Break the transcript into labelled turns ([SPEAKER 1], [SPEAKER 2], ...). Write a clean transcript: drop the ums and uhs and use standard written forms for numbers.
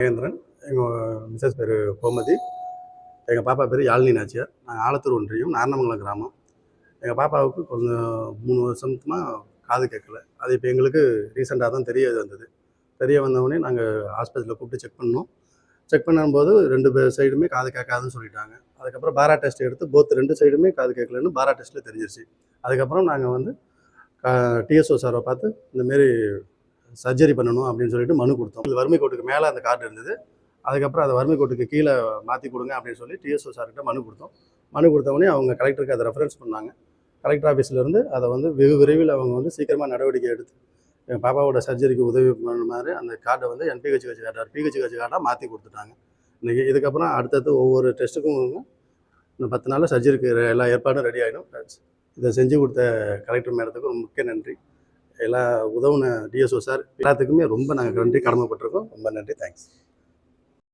[SPEAKER 1] மகேந்திரன். எங்கள் மிஸ்ஸஸ் பேர் கோமதி. எங்கள் பாப்பா பேர் யாழினி நாச்சியார். நாங்கள் ஆலத்தூர் ஒன்றியம் நாரணமங்கலம் கிராமம். எங்கள் பாப்பாவுக்கு கொஞ்சம் 3 வருஷமா காது கேட்கல. அது இப்போ எங்களுக்கு ரீசெண்டாக தான் தெரிய வந்தது. தெரிய வந்தவுடனே நாங்கள் ஹாஸ்பிட்டலில் கூப்பிட்டு செக் பண்ணோம். செக் பண்ணும்போது 2 சைடுமே காது கேட்காதுன்னு சொல்லிட்டாங்க. அதுக்கப்புறம் பாரா டெஸ்ட் எடுத்து 2 சைடுமே காது கேட்கலன்னு பாரா டெஸ்ட்டில் தெரிஞ்சிருச்சு. அதுக்கப்புறம் நாங்கள் வந்து டிஎஸ்ஓ சாரை பார்த்து இந்தமாரி சர்ஜரி பண்ணணும் அப்படின்னு சொல்லிட்டு மனு கொடுத்தோம். வறுமை கோட்டுக்கு மேலே அந்த கார்டு இருந்தது. அதுக்கப்புறம் அதை வறுமை கோட்டுக்கு கீழே மாற்றி கொடுங்க அப்படின்னு சொல்லி டிஎஸ்ஓ சார்கிட்ட மனு கொடுத்தோம். மனு கொடுத்தவொடனே அவங்க கலெக்டருக்கு அதை ரெஃபரன்ஸ் பண்ணாங்க. கலெக்டர் ஆஃபீஸ்லேருந்து அதை வந்து வெகு விரைவில் அவங்க வந்து சீக்கிரமாக நடவடிக்கை எடுத்து என் பாப்பாவோட சர்ஜரிக்கு உதவி பண்ண மாதிரி அந்த கார்டை வந்து பிஹெச்ஹெச் கார்டாக மாற்றி கொடுத்துட்டாங்க. இன்றைக்கி இதுக்கப்புறம் அடுத்தடுத்து ஒவ்வொரு டெஸ்ட்டுக்கும் இன்னும் 10 நாளில் சர்ஜரிக்கு எல்லா ஏற்பாடும் ரெடி ஆகிடும். இதை செஞ்சு கொடுத்த கலெக்டர் மேடத்துக்கு ரொம்ப முக்கிய நன்றி. எல்லா உதவுன டிஎஸ்ஓ சார் எல்லாத்துக்குமே ரொம்ப நாங்கள் நன்றி கடமைப்பட்டிருக்கோம். ரொம்ப நன்றி. தேங்க்ஸ்.